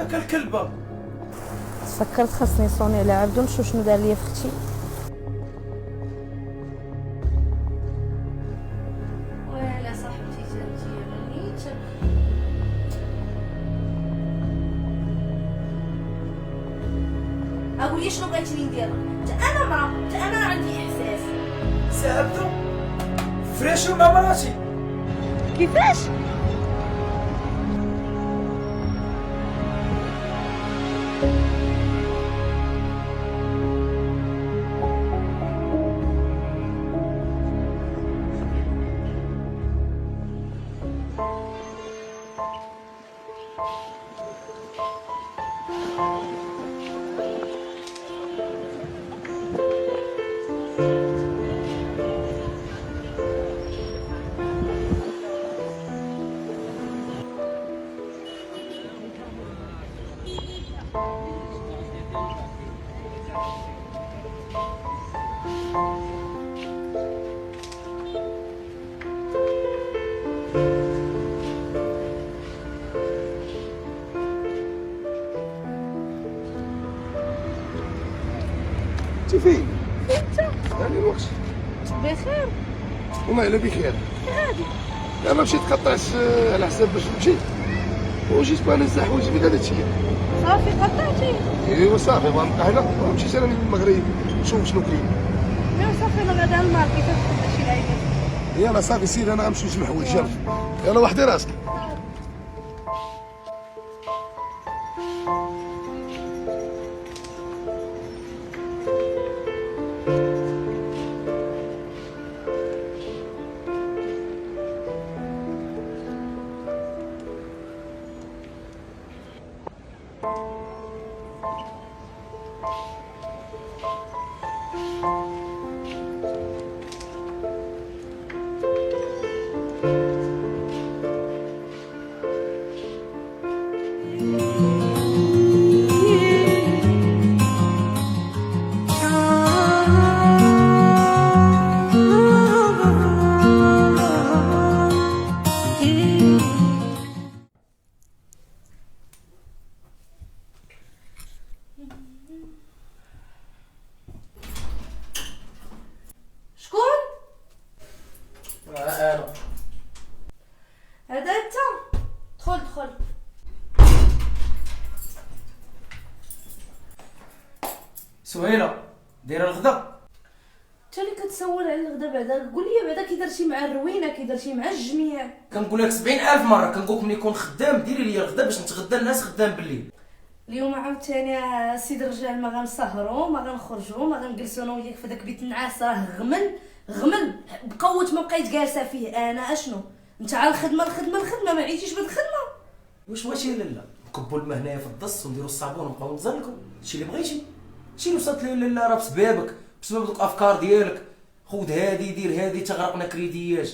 هاك الكلبه. تفكرت خاصني صوني على عبدو نشوف شنو دار ليا في اختي. ويلا صاحبتي جاتي راني اقول لي شنو بغيتيني ندير. انا مرا انا عندي احساس. سي عبدو فريشو مع مراتي. كيفاش؟ انت فين؟ انت يعني الوقت بخير؟ والله الا بخير. عادي. انا مشيت قطعت على حساب باش نمشي وجيت بقى نزح حوايجي في هذا الشيء. صافي قطعتي؟ ايوا صافي بغا نبقى هنا مشيت انا من المغرب نشوف شنو كاين. ايوا صافي انا غدا النهار كيفاش تبدا شي لعيبات. يلا صافي سير انا غنمشي نجمع حوايج يلا وحدي راسك. شكون؟ انا هذا انت؟ دخل دخل. سهيله دايره الغدا. انت اللي كتسول على الغدا بعدا. قول لي بعدا كي درتي مع الروينه كي درتي مع الجميع. كنقول لك 70,000 مره كنقول لك ملي يكون خدام ديري لي الغدا باش نتغدى الناس خدام بالليل. اليوم عاوتاني سيد الرجال ما غنسهروا ما غنخرجوا ما غنجلسوا انا وياك في داك بيت النعاس. راه غمل بقوه ما بقيت جالسه فيه. انا اشنو انت على الخدمه ما عيتيش بهاد الخدمه. واش لالا نكبوا الماء هنايا في الدص ونديروا الصابون ونبقاو نزلكوا هادشي اللي بغيتي. هادشي اللي وصلت ليه لالا راه بسببك بسبب دوك الافكار ديالك. خذ هادي دير هادي تغرقنا كريديات.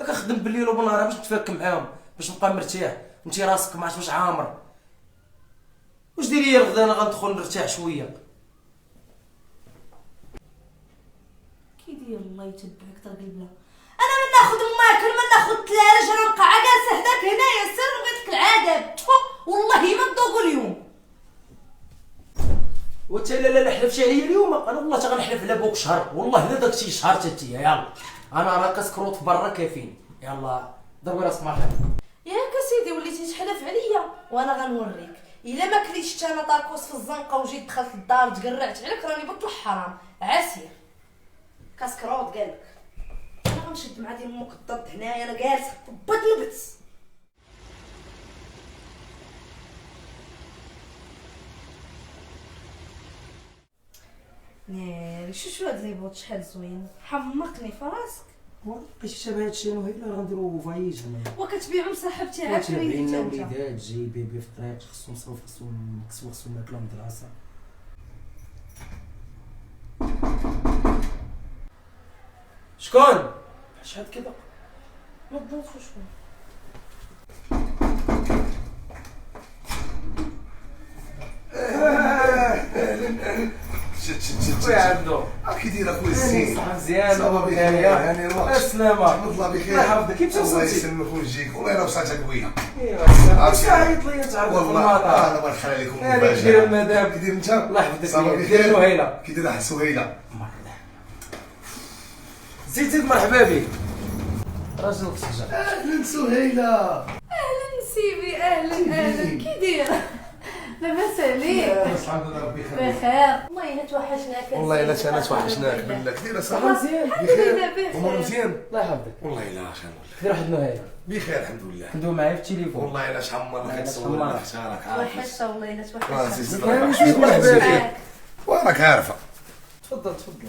هكا خدم بالليل وبالنهار باش نتفاك معاهم باش نبقى مرتاح وانت راسك ما عرفتش واش عامر. واش ديري الغدا انا غندخل نرتاح شويه. كي داير الله يتبعك ترقلبها. انا من ناخذ ماكل من ناخذ تلاج انا نبقى جالسه حداك هنايا. سير بغيتك العذاب والله ما نذوق اليوم. وانت لا حلفتي عليا اليوم انا والله تا غنحلف على بوك شهر والله الا داكشي شهر تاتي. يلا انا راه كسكروت برا كافيين. يلا ضربي راسك مع خير. ياك سيدي وليتي تحلف عليا وانا غنوريك. الا ما كليتش انا طاكوس في الزنقه وجيت دخلت للدار تقرعت عليك راني بطل حرام عاسيه. كاسكروط قالك انا غنشد مع ديال امك الضد هنايا. انا جالسه بط نبت. ناري شو هاد لي بوط شحال زوين. حمقني في راسك. بقيتي شبه هادشي انا وهي لا غنديرو فايج هنايا. وكتبيعهم صاحبتي عاد تابعين وليدات جاي بيبي في الطريق خصهم مصروف خصهم كسوه خصهم ياكلوا مدرسه. شكون؟ شحال كذا؟ ما تضوطش شكون. خويا عبدو كي داير اخويا الزين صحه مزيان صافا بخير يعني الوقت السلامه تحمد الله بخير الله يحفظك كيف الله وصلتي يسلمك ويجيك والله الا وصلتك قويه ايوا واش عيط لي تعرف والله انا الله يخلي عليكم هذيك دير المدام كي داير انت الله يحفظك صافا دير بخير سهيله كي داير سهيله زيد مرحبا بك راجلك سجل اهلا سهيله اهلا سيدي، اهلا كي دايره؟ لاباس عليك؟ الحمد لله ربي يخليك بخير. والله الا توحشناك. والله الا انا توحشناك بالله كثير صافا مزيان الحمد لله امور بخير. مزيان الله يحفظك والله الا شنو كثير واحد النهايه بخير الحمد لله كندوي معايا في التليفون والله الا شحال من مره كتصور لنا حشارك عارف توحشت والله الا راسي توحشت. صدرك مرحبا بك معاك. وراك عارفه تفضل تفضل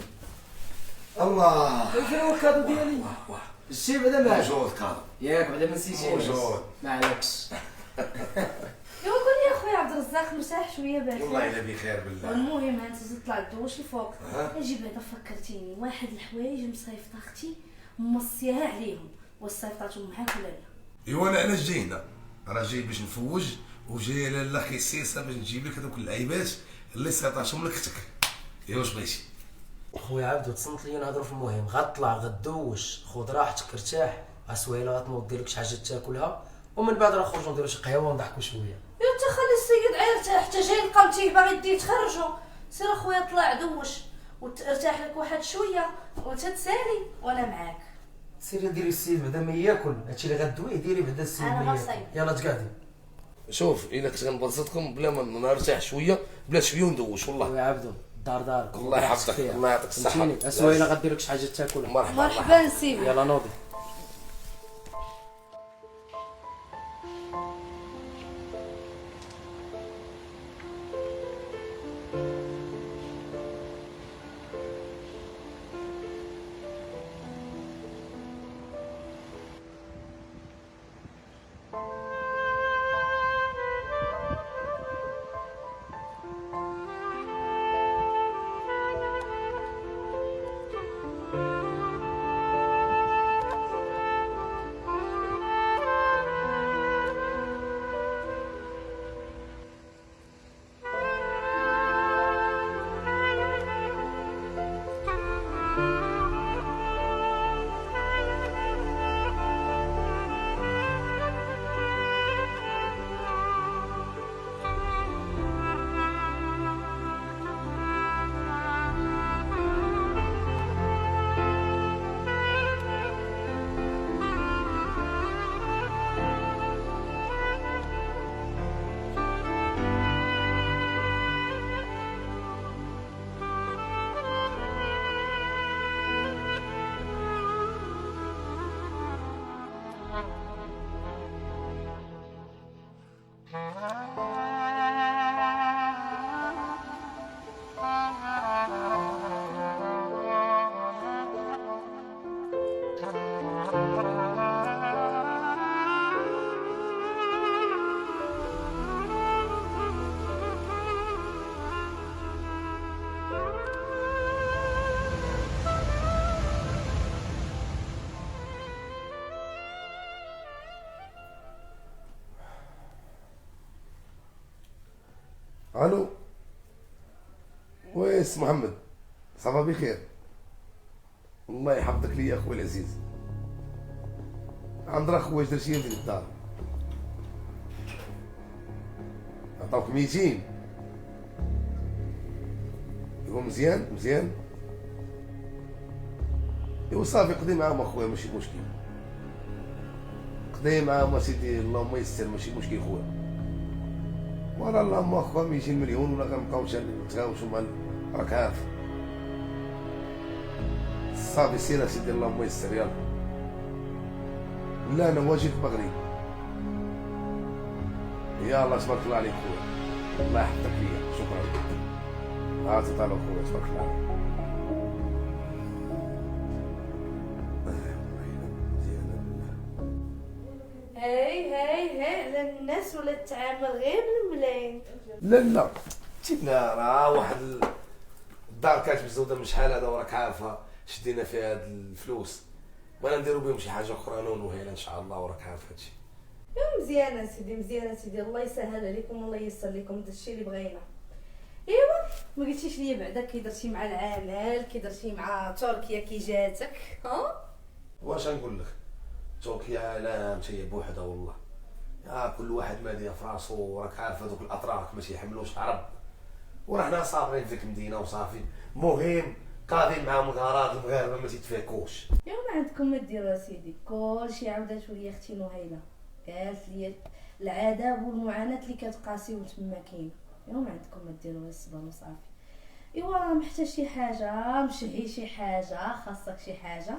الله فين هو الكادو ديالي الشي بعدا معاك موجود كاظم ياك بعدا ما نسيتيش موجود ما عليكش ايوا قول لي اخويا عبد الرزاق مرتاح شويه والله بخير. الا بخير بالله المهم انت زدت طلع الدوش الفوق. ها؟ اجي بعدا فكرتيني واحد الحوايج مصيفطه اختي موصيها عليهم، واش صيفطاتهم معاك ولا لا؟ ايوا انا جاي هنا راه جاي باش نفوج وجاي لاخي السيسه باش نجيب لك هذوك اللعيبات اللي سيطاتهم لك اختك. ايوا واش بغيتي؟ خويا عبدو تصنت لي نهضروا في المهم غطلع غدوش خذ راحتك ارتاح سهيله غتنوض دير لك شي حاجه تاكلها ومن بعد راه نخرجوا نديروا شي قهوه ونضحكوا شويه. يا انت خلي السيد عيرتاح حتى جاي لقمتيه باغي ديه تخرجوا. سير اخويا طلع دوش وترتاح لك واحد شويه وتتسالي وانا معاك. سيري ديري السيد بعدا ما ياكل هادشي اللي غدويه ديري بعدا السيد أنا ما ما ياكل. صايب. يلا تقعدي شوف الا كنت غنبسطكم بلا ما نرتاح شويه بلا شويه وندوش والله. خويا عبدو الدار دارك الله يحفظك الله يعطيك الصحه. فهمتيني سهيله غدير لك شي حاجه تاكلها. مرحبا مرحبا سيدي. يلا نوضي. الو ويس محمد صافا بخير الله يحفظك ليا اخويا العزيز. عند راه خويا دار شي في الدار عطاوك 200. ايوا مزيان مزيان ايوا صافي قضي معاهم اخويا ماشي مشكل قضي معاهم اسيدي اللهم يسر ماشي مشكل خويا. ورا اللهم اخويا 200 مليون ولا غنبقاو نتغاوشوا مع راك عارف. صافي سير اسيدي اللهم يسر يلا. لا انا واجي في المغرب. يلا تبارك الله عليك خويا الله يحفظك ليا شكرا. عاطي طالع خويا تبارك الله عليك. هاي على الناس ولا تتعامل غير بالملايين. لا جينا راه واحد الدار كانت مزوده من شحال هذا وراك عارفه شدينا فيها هاد الفلوس وانا نديرو بهم شي حاجه اخرى انا ونهيله ان شاء الله وراك عارف هادشي. مزيانه سيدي مزيانه سيدي الله يسهل عليكم والله ييسر لكم داكشي اللي بغينا. ايوا ما قلتيش ليا بعدا كي درتي مع العمل، كي درتي مع تركيا كي جاتك؟ ها واش نقول لك، تركيا عالم هي بوحدها والله. كل واحد ماديه في راسو، راك عارف هذوك الاتراك ما تيحملوش عرب، ورحنا صابرين فيك مدينه وصافي. مهم قاضين معاهم الغراض، المغاربه ما تيتفاكوش. يا ما عندكم ما ديروا اسيدي، كلشي عاوداتو ليا اختي نهيله، قالت لي العذاب والمعاناه اللي كتقاسيو تما كاين. يا ما عندكم ما ديروا الصبر وصافي. ايوا محتاج شي حاجه، مشهي شي حاجه، خاصك شي حاجه.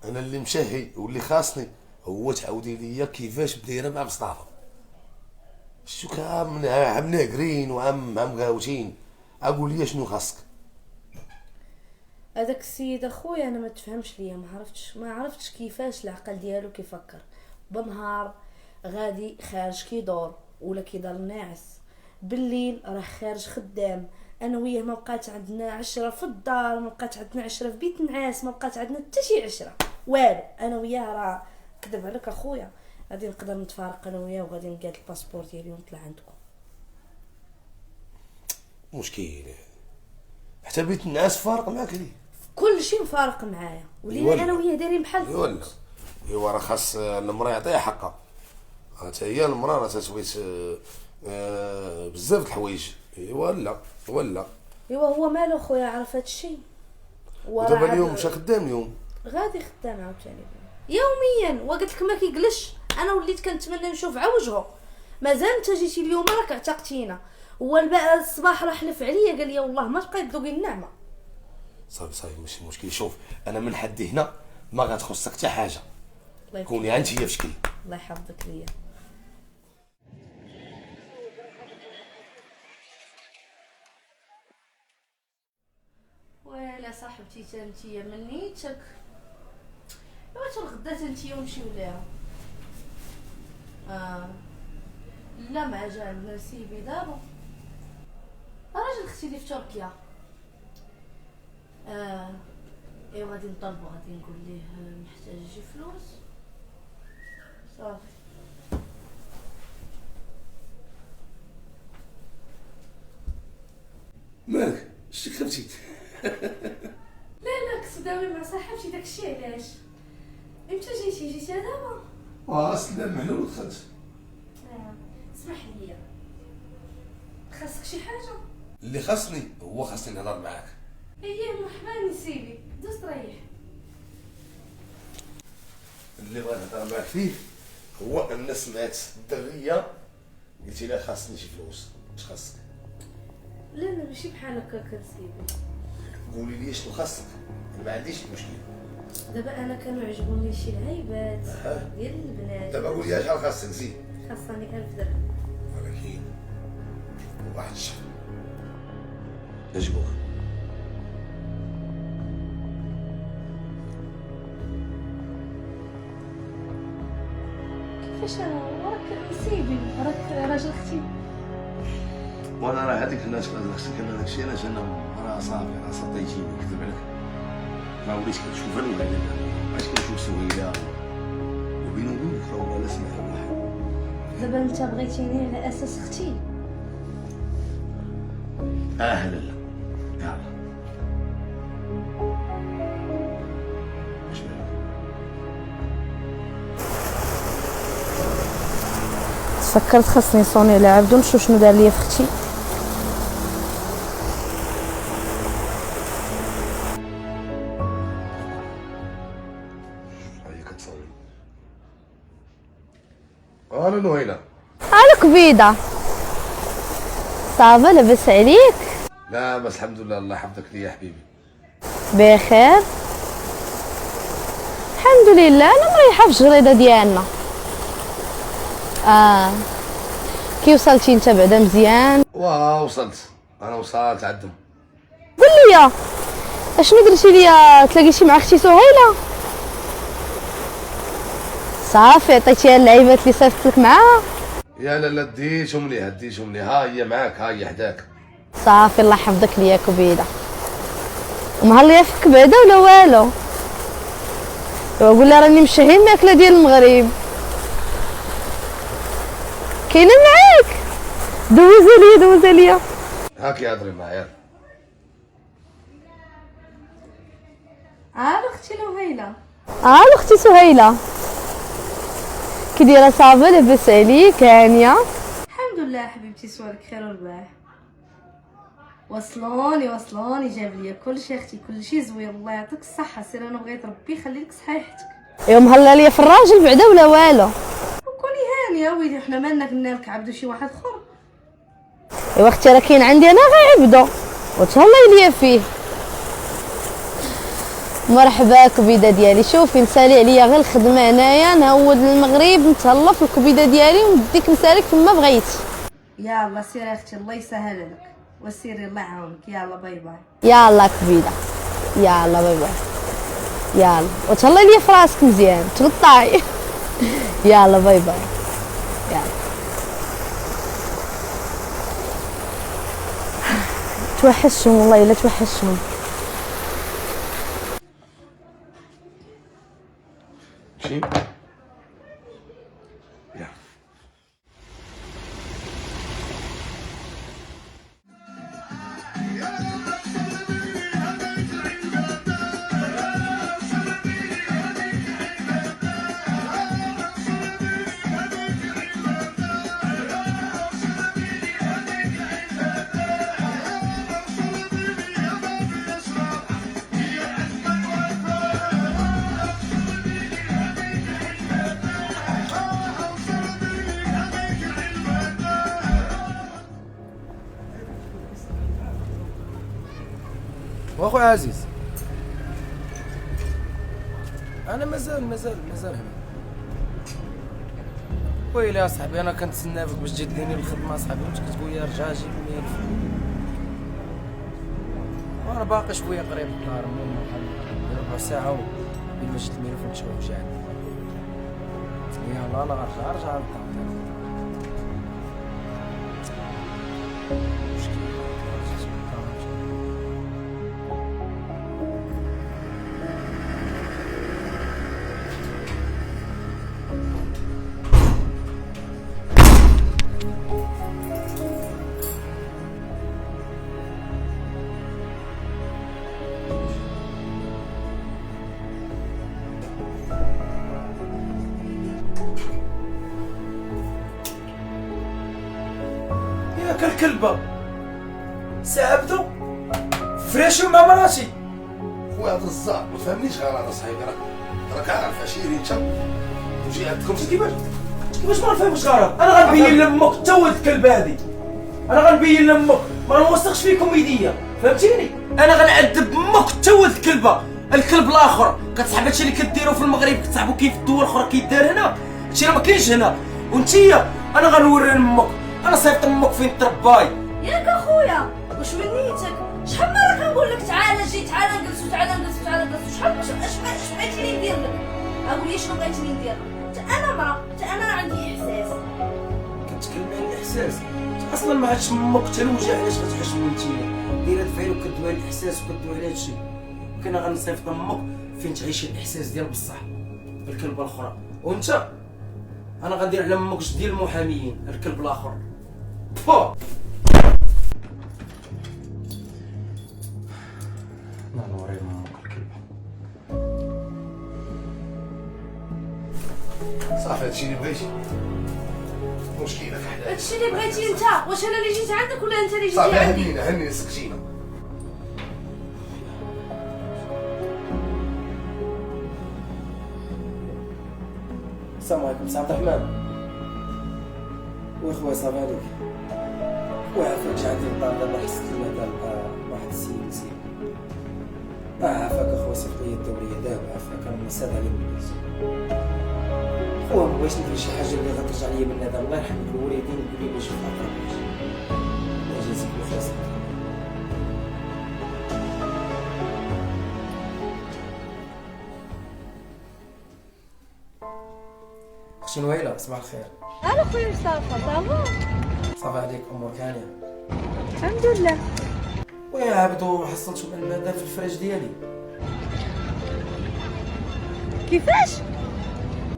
انا اللي مشهي واللي خاصني هو تعاودي ليا كيفاش بدايره مع مصطفى. شتو عام ناقرين وعام غاوتين، اقول لي شنو خاصك. هذاك السيد اخويا انا ما تفهمش ليا، ما عرفتش كيفاش العقل ديالو كيفكر. بنهار غادي خارج كيدور ولا كيدار ناعس، بالليل راه خارج خدام. انا وياه ما بقات عندنا عشرة في الدار، ما بقات عندنا عشرة في بيت نعاس، ما بقات عندنا حتى شي عشرة والو. انا وياه راه كذب عليك اخويا، غادي نقدر نتفارق انا وياه وغادي نقاد الباسبور ديالي ونطلع عندكم. مشكل حتى بيت الناس فارق معاك ليه؟ كل شيء مفارق معايا، ولينا انا وياه دايرين بحال ولا ايوا راه خاص المراه يعطيها حقها. حتى هي المراه راه تسويت بزاف د الحوايج. ولا ايوا هو مالو خويا عرف هادشي. ودابا اليوم مشى خدام، اليوم غادي خدام عاوتاني يوميا. وقلت لك ما كيجلش، انا وليت كنتمنى نشوف عوجهو. مازال انت جيتي اليوم راك اعتقتينا. هو الصباح راه حلف عليا قال لي والله ما تبقاي تذوقي النعمه. صافي ماشي مشكل. شوف انا من حدي هنا ما غتخصك حتى حاجه، كوني انت هي بشكل. الله يحفظك ليا. ويلا صاحبتي تانتيا منيتك، واش الغدا تانتيا ونمشيو ليها؟ لا ما جا عندنا سيبي دابا. راجل اختي اللي في تركيا. ايوا غادي نطلبو، غادي نقول ليه محتاج شي فلوس صافي. مالك شتي خفتي؟ لا كنت داوي مع صاحبتي داكشي علاش. امتى جيتي دابا؟ سلام محلول دخلت. اسمح لي، خاصك شي حاجه؟ اللي خاصني هو خاصني نهضر معاك. مرحبا سيدي، دوز ريح. اللي بغيت نهضر معاك فيه هو ان سمعت الدغيه قلتي لها خاصني شي فلوس. اش خاصك؟ لا ماشي بحال هكاك سيدي. قولي لي شنو خاصك، ما عنديش مشكل. دابا انا كانوا عجبوني شي العيبات ديال البنات. دابا قولي لي شحال خاصك زيد. خاصني 1000 درهم. ولكن واحد الشهر يعجبوك. كيفاش انا وراك سيدي، راك راجل اختي. وانا راه هذيك الناس اللي خصك انا داكشي علاش انا راه صافي راه صديتيني كذب عليك. ما وليت كنشوف انا ولا علاش كنشوف سهيله وبيني وبينك راه لا سمح واحد. دابا انت بغيتيني على اساس اختي؟ لا يلا اش مالك؟ تفكرت خاصني صوني لعبدو نشوف شنو دار ليا في اختي. هاي كتصوري. انا نهيله. عليك بيضة صافا لاباس عليك؟ لا بس الحمد لله، الله يحفظك لي يا حبيبي. بخير الحمد لله. انا مريحه في الجريده ديالنا. كي وصلتي انت بعدا مزيان؟ وصلت، انا وصلت عندهم. قول لي اشنو درتي ليا؟ تلاقيتي مع اختي سهيله؟ صافي عطيتيها اللعيبات اللي صيفط لك معاها؟ يا لا ديتهم ليها ها هي معاك، ها هي حداك. صافي الله يحفظك ليا كبيده. ومهليه فيك بعدا ولا والو؟ قول لها راني مشهي الماكله ديال المغرب كاينه معاك. دوزي ليا هاكي هضري معايا. اختي لوهيله. اختي سهيله، كي دايره صافا؟ لاباس عليك؟ هانيه؟ الحمد لله حبيبتي، سوالك خير ورباح. وصلوني جاب لي كلشي اختي، كلشي زوين، الله يعطيك الصحه. سير انا بغيت ربي يخلي لك صحيحتك. ايوا مهلا ليا في الراجل بعدا ولا والو؟ وكوني هانيه ويلي، حنا مالنا قلنا لك عبدو شي واحد اخر. ايوا اختي راه كاين عندي انا غير عبدو وتهلاي ليا فيه. مرحبا كبيده ديالي، شوفي نسالي عليا غير الخدمه هنايا، نهود للمغرب نتهلا في الكبيده ديالي ونديك نسالك فما بغيتي. يلا سيري اختي، الله يسهل لك، وسيري الله يعاونك. يلا باي باي. يلا كبيده، يلا باي باي، يلا وتهلاي ليا في راسك مزيان تغطاي. يلا باي باي. يلا توحشهم والله الا توحشهم. شي يا واخويا عزيز، انا مازال هنا. ويلي يا صاحبي، انا كنتسنى فيك باش تجي ديني الخدمه اصاحبي، وانت كتقول لي رجع جيب 100 الف. وانا باقي شويه قريب للدار، المهم ربع ساعه وبين ما جيت 100 الف نمشيو وجعني. يلا انا غنرجع للدار. ياك الكلبه سعبدو فريشي مع مراتي. خويا هذا الزهر ما فهمنيش غير انا صاحبي، راك عارف عشيري انت وجي عندكم كيفاش ما نفهمش غير انا غنبين لامك حتى ولد الكلب هادي. انا غنبين لامك ما نوثقش فيكم يديا، فهمتيني؟ انا غنعذب امك حتى ولد الكلبه. الكلب الاخر كتصاحب هادشي اللي كديروا في المغرب، كتصاحبوا كيف الدول الاخرى كيدار هنا، هادشي راه ما كاينش هنا. وانتيا انا غنوري لامك، انا صيفط امك فين ترباي. ياك اخويا واش من نيتك؟ شحال مره كنقول لك تعال جي، تعال نجلسوا، تعال نجلسوا، تعال نجلسوا، شحال اش بغيتيني ندير لك؟ اقول لي شنو بغيتيني ندير لك؟ حتى انا مرا، حتى انا عندي احساس. كتكلمي على الاحساس، اصلا ما عادش امك حتى الوجع. علاش كتحشمي نتيا دايره تفعيل وكدوي على الاحساس وكدوي على هادشي؟ كنا غنصيفط امك فين تعيشي الاحساس ديال بصح الكلبه الاخرى. وانت انا غندير على امك جوج ديال المحاميين الكلب الاخر. فو نوري امك الكلبه. صافي هادشي اللي بغيتي، مشكلك حدا هادشي اللي بغيتي انت؟ واش انا اللي جيت عندك ولا انت اللي جيتي صافي. عندي؟ هنينا سكتينا. السلام عليكم سي عبد الرحمن. واخويا صافي عليك، خويا عافاك جا عندي الدار دابا، حسيت لنا دابا واحد السيد مسيب. عافاك اخويا، صيفط لي الدوريه دابا، عافاك انا مساد على الناس. خويا ما بغيتش ندير شي حاجه اللي غترجع ليا من هذا، الله يرحم الوالدين يقول لي شوف اقرب الله يجازيك بخير. اختي نويله صباح الخير. انا خويا مصطفى صافا؟ صافي عليك، امورك هانيه؟ الحمد لله. ويا عبدو حصلت شويه الماده في الفراش ديالي. كيفاش؟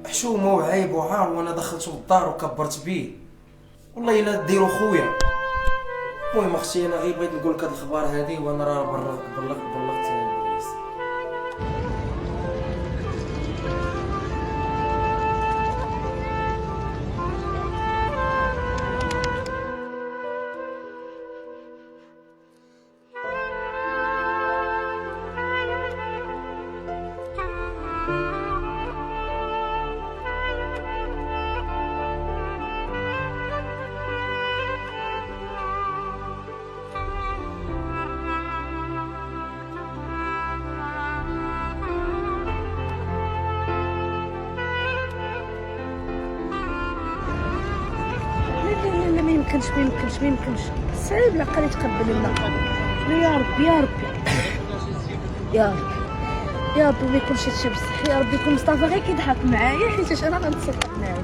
حشومه وعيب وعار، وانا دخلته للدار وكبرت بيه. والله الا ديرو خويا. المهم اختي انا غير بغيت نقول لك هاد الاخبار هادي، وانا راه بلغت البوليس. لا ما يمكنش صعيب العقل يتقبل لنا. يا ربي ما يكونش هادشي بصح. يا ربي يكون مصطفى غير كيضحك معايا حيت انا غنتصدق معاه.